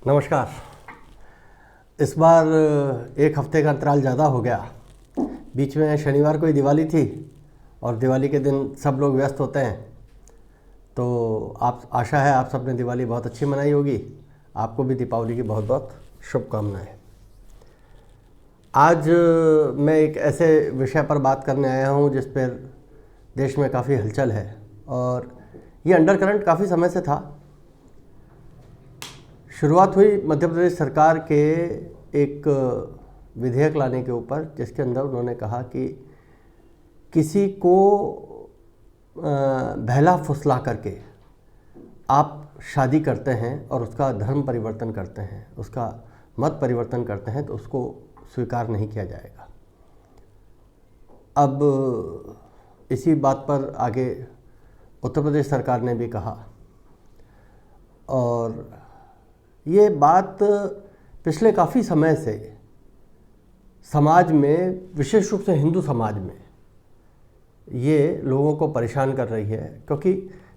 नमस्कार। इस बार एक हफ्ते का अंतराल ज़्यादा हो गया। बीच में शनिवार को ही दिवाली थी और दिवाली के दिन सब लोग व्यस्त होते हैं। तो आप आशा है आप सबने दिवाली बहुत अच्छी मनाई होगी। आपको भी दीपावली की बहुत बहुत शुभकामनाएं। आज मैं एक ऐसे विषय पर बात करने आया हूं जिस पर देश में काफ़ी हलचल है और ये अंडरकरंट काफ़ी समय से था। शुरुआत हुई मध्य प्रदेश सरकार के एक विधेयक लाने के ऊपर, जिसके अंदर उन्होंने कहा कि किसी को बहला फुसला करके आप शादी करते हैं और उसका धर्म परिवर्तन करते हैं, उसका मत परिवर्तन करते हैं, तो उसको स्वीकार नहीं किया जाएगा। अब इसी बात पर आगे उत्तर प्रदेश सरकार ने भी कहा और ये बात पिछले काफ़ी समय से समाज में, विशेष रूप से हिंदू समाज में, ये लोगों को परेशान कर रही है। क्योंकि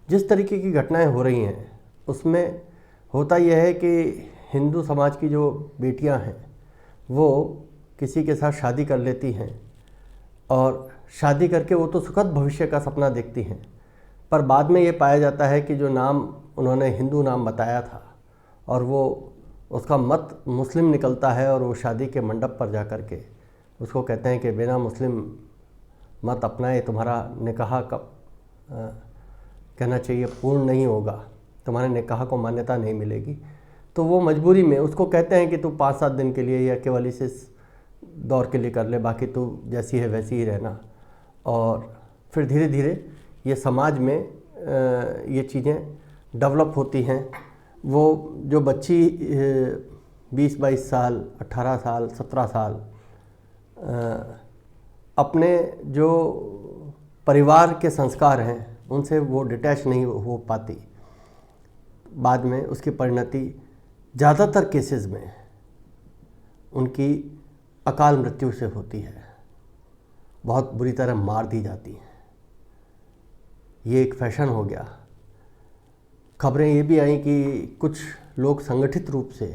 जिस तरीके की घटनाएं हो रही हैं उसमें होता यह है कि हिंदू समाज की जो बेटियां हैं वो किसी के साथ शादी कर लेती हैं और शादी करके वो तो सुखद भविष्य का सपना देखती हैं, पर बाद में ये पाया जाता है कि जो नाम उन्होंने हिंदू नाम बताया था और वो उसका मत मुस्लिम निकलता है और वो शादी के मंडप पर जा कर के उसको कहते हैं कि बिना मुस्लिम मत अपनाए तुम्हारा निकाह कब कहना चाहिए पूर्ण नहीं होगा, तुम्हारे निकाह को मान्यता नहीं मिलेगी। तो वो मजबूरी में उसको कहते हैं कि तू 5-7 दिन के लिए या केवल इस दौर के लिए कर ले, बाकी तू जैसी है वैसी ही रहना। और फिर धीरे धीरे ये समाज में ये चीज़ें डेवलप होती हैं। वो जो बच्ची 20-22 साल, 18 साल, 17 साल अपने जो परिवार के संस्कार हैं उनसे वो डिटैच नहीं हो पाती, बाद में उसकी परिणति ज़्यादातर केसेस में उनकी अकाल मृत्यु से होती है, बहुत बुरी तरह मार दी जाती हैं। ये एक फैशन हो गया। खबरें ये भी आई कि कुछ लोग संगठित रूप से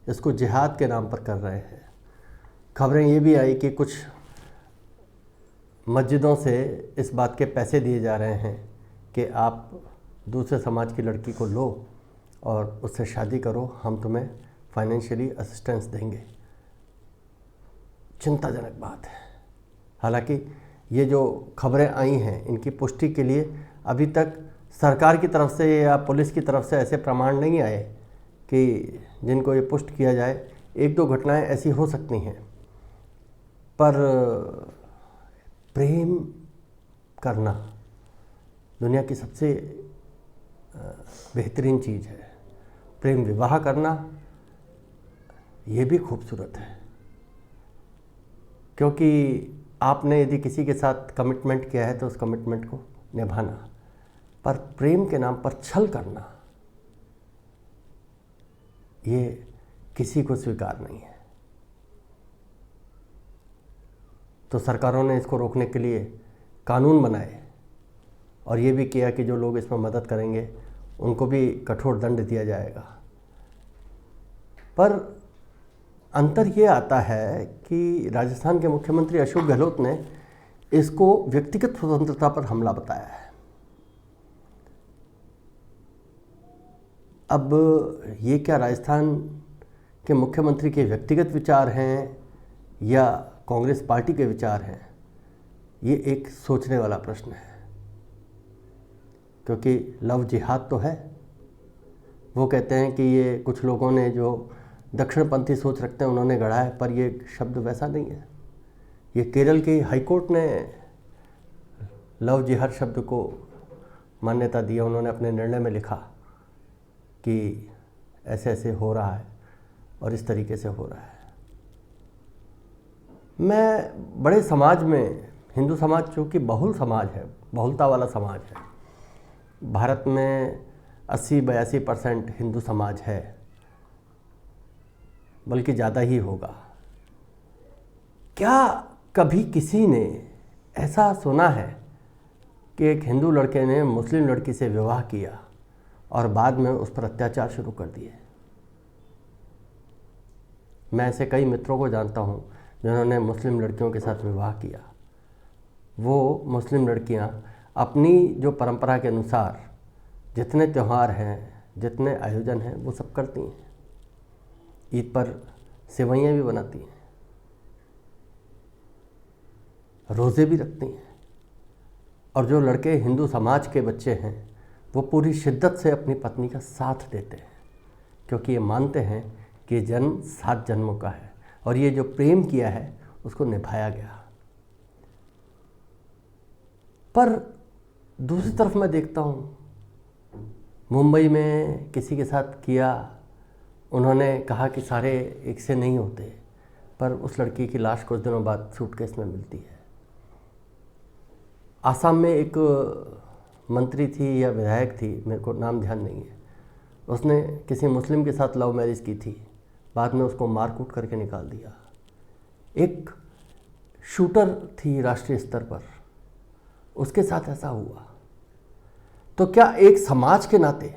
इसको जिहाद के नाम पर कर रहे हैं। खबरें ये भी आई कि कुछ मस्जिदों से इस बात के पैसे दिए जा रहे हैं कि आप दूसरे समाज की लड़की को लो और उससे शादी करो, हम तुम्हें फाइनेंशियली असिस्टेंस देंगे। चिंताजनक बात है। हालांकि ये जो खबरें आई हैं इनकी पुष्टि के लिए अभी तक सरकार की तरफ से या पुलिस की तरफ से ऐसे प्रमाण नहीं आए कि जिनको ये पुष्ट किया जाए। 1-2 घटनाएं ऐसी हो सकती हैं, पर प्रेम करना दुनिया की सबसे बेहतरीन चीज़ है। प्रेम विवाह करना ये भी खूबसूरत है, क्योंकि आपने यदि किसी के साथ कमिटमेंट किया है तो उस कमिटमेंट को निभाना। पर प्रेम के नाम पर छल करना ये किसी को स्वीकार नहीं है। तो सरकारों ने इसको रोकने के लिए कानून बनाए और ये भी किया कि जो लोग इसमें मदद करेंगे उनको भी कठोर दंड दिया जाएगा। पर अंतर ये आता है कि राजस्थान के मुख्यमंत्री अशोक गहलोत ने इसको व्यक्तिगत स्वतंत्रता पर हमला बताया है। अब ये क्या राजस्थान के मुख्यमंत्री के व्यक्तिगत विचार हैं या कांग्रेस पार्टी के विचार हैं, ये एक सोचने वाला प्रश्न है। क्योंकि लव जिहाद तो है। वो कहते हैं कि ये कुछ लोगों ने जो दक्षिणपंथी सोच रखते हैं उन्होंने गढ़ा है, पर ये शब्द वैसा नहीं है। ये केरल की हाईकोर्ट ने लव जिहाद शब्द को मान्यता दी। उन्होंने अपने निर्णय में लिखा कि ऐसे ऐसे हो रहा है और इस तरीके से हो रहा है। मैं बड़े समाज में, हिंदू समाज चूँकि बहुल समाज है, बहुलता वाला समाज है, भारत में 80-82% हिंदू समाज है, बल्कि ज़्यादा ही होगा। क्या कभी किसी ने ऐसा सुना है कि एक हिंदू लड़के ने मुस्लिम लड़की से विवाह किया और बाद में उस पर अत्याचार शुरू कर दिए? मैं ऐसे कई मित्रों को जानता हूँ जिन्होंने मुस्लिम लड़कियों के साथ विवाह किया। वो मुस्लिम लड़कियाँ अपनी जो परंपरा के अनुसार जितने त्यौहार हैं, जितने आयोजन हैं, वो सब करती हैं। ईद पर सेवइयाँ भी बनाती हैं, रोज़े भी रखती हैं। और जो लड़के हिंदू समाज के बच्चे हैं वो पूरी शिद्दत से अपनी पत्नी का साथ देते हैं, क्योंकि ये मानते हैं कि जन्म 7 जन्मों का है और ये जो प्रेम किया है उसको निभाया गया। पर दूसरी तरफ मैं देखता हूँ, मुंबई में किसी के साथ किया, उन्होंने कहा कि सारे एक से नहीं होते, पर उस लड़की की लाश कुछ दिनों बाद सूटकेस में मिलती है। आसाम में एक मंत्री थी या विधायक थी, मेरे को नाम ध्यान नहीं है, उसने किसी मुस्लिम के साथ लव मैरिज की थी, बाद में उसको मार कूट करके निकाल दिया। एक शूटर थी राष्ट्रीय स्तर पर, उसके साथ ऐसा हुआ। तो क्या एक समाज के नाते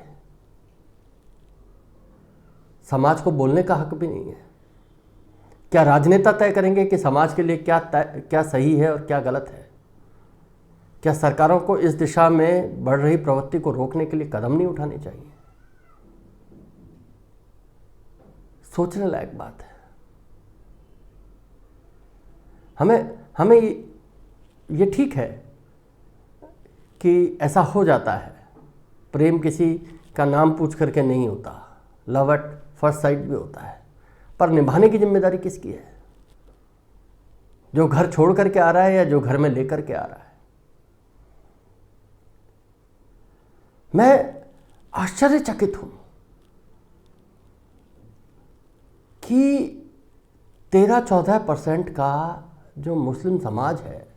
समाज को बोलने का हक भी नहीं है? क्या राजनेता तय करेंगे कि समाज के लिए क्या सही है और क्या गलत है? क्या सरकारों को इस दिशा में बढ़ रही प्रवृत्ति को रोकने के लिए कदम नहीं उठाने चाहिए? सोचने लायक बात है। हमें ये ठीक है कि ऐसा हो जाता है, प्रेम किसी का नाम पूछ करके नहीं होता, लव एट फर्स्ट साइट भी होता है, पर निभाने की जिम्मेदारी किसकी है? जो घर छोड़ करके आ रहा है या जो घर में लेकर के आ रहा है? मैं आश्चर्यचकित हूं कि 13-14% का जो मुस्लिम समाज है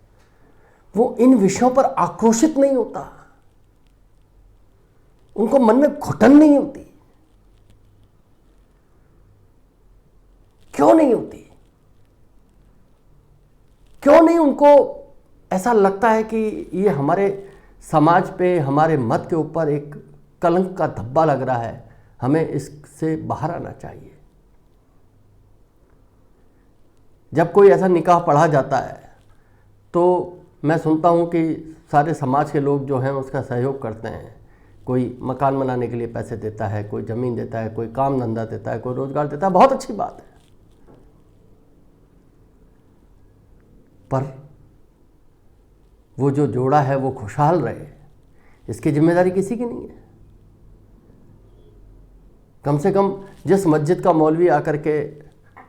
वो इन विषयों पर आक्रोशित नहीं होता, उनको मन में घुटन नहीं होती। क्यों नहीं होती? क्यों नहीं उनको ऐसा लगता है कि ये हमारे समाज पे, हमारे मत के ऊपर एक कलंक का धब्बा लग रहा है, हमें इससे बाहर आना चाहिए? जब कोई ऐसा निकाह पढ़ा जाता है तो मैं सुनता हूँ कि सारे समाज के लोग जो हैं उसका सहयोग करते हैं। कोई मकान बनाने के लिए पैसे देता है, कोई ज़मीन देता है, कोई काम धंधा देता है, कोई रोज़गार देता है, बहुत अच्छी बात है। पर वो जो जोड़ा है वो खुशहाल रहे, इसकी जिम्मेदारी किसी की नहीं है। कम से कम जिस मस्जिद का मौलवी आकर के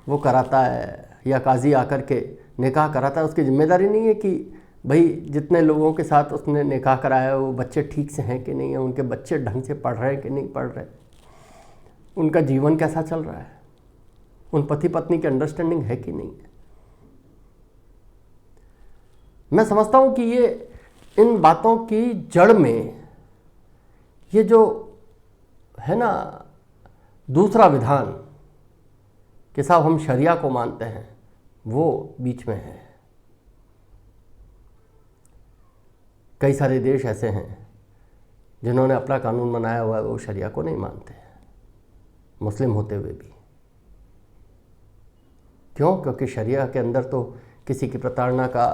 वो कराता है या काजी आकर के निकाह कराता है, उसकी जिम्मेदारी नहीं है कि भाई जितने लोगों के साथ उसने निकाह कराया है वो बच्चे ठीक से हैं कि नहीं है, उनके बच्चे ढंग से पढ़ रहे हैं कि नहीं पढ़ रहे, उनका जीवन कैसा चल रहा है, उन पति पत्नी की अंडरस्टैंडिंग है कि नहीं है। मैं समझता हूँ कि ये इन बातों की जड़ में ये जो है ना दूसरा विधान कि साहब हम शरिया को मानते हैं, वो बीच में है। कई सारे देश ऐसे हैं जिन्होंने अपना कानून बनाया हुआ है, वो शरिया को नहीं मानते, मुस्लिम होते हुए भी। क्यों? क्योंकि शरिया के अंदर तो किसी की प्रताड़ना का,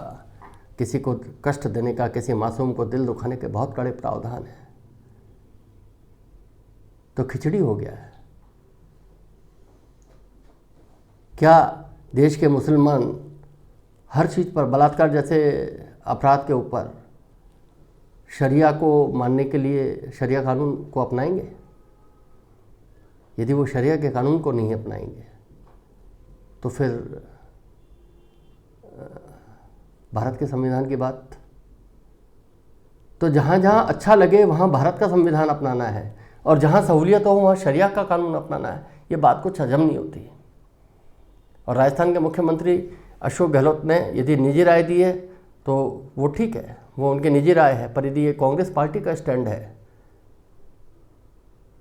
किसी को कष्ट देने का, किसी मासूम को दिल दुखाने के बहुत कड़े प्रावधान हैं। तो खिचड़ी हो गया है। क्या देश के मुसलमान हर चीज़ पर, बलात्कार जैसे अपराध के ऊपर शरिया को मानने के लिए शरिया कानून को अपनाएंगे? यदि वो शरिया के कानून को नहीं अपनाएंगे तो फिर भारत के संविधान की बात। तो जहाँ जहाँ अच्छा लगे वहाँ भारत का संविधान अपनाना है और जहाँ सहूलियत हो वहाँ शरिया का कानून अपनाना है, ये बात कुछ हजम नहीं होती। और राजस्थान के मुख्यमंत्री अशोक गहलोत ने यदि निजी राय दी है तो वो ठीक है, वो उनकी निजी राय है, पर यदि ये कांग्रेस पार्टी का स्टैंड है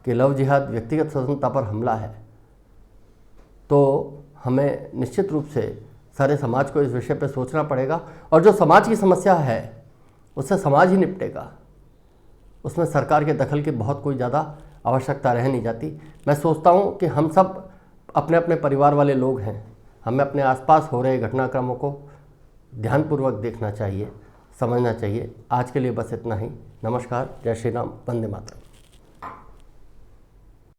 कि लव जिहाद व्यक्तिगत स्वतंत्रता पर हमला है, तो हमें निश्चित रूप से सारे समाज को इस विषय पर सोचना पड़ेगा। और जो समाज की समस्या है उससे समाज ही निपटेगा, उसमें सरकार के दखल की बहुत कोई ज़्यादा आवश्यकता रह नहीं जाती। मैं सोचता हूँ कि हम सब अपने अपने परिवार वाले लोग हैं, हमें अपने आसपास हो रहे घटनाक्रमों को ध्यानपूर्वक देखना चाहिए, समझना चाहिए। आज के लिए बस इतना ही। नमस्कार, जय श्री राम, वंदे मातरम।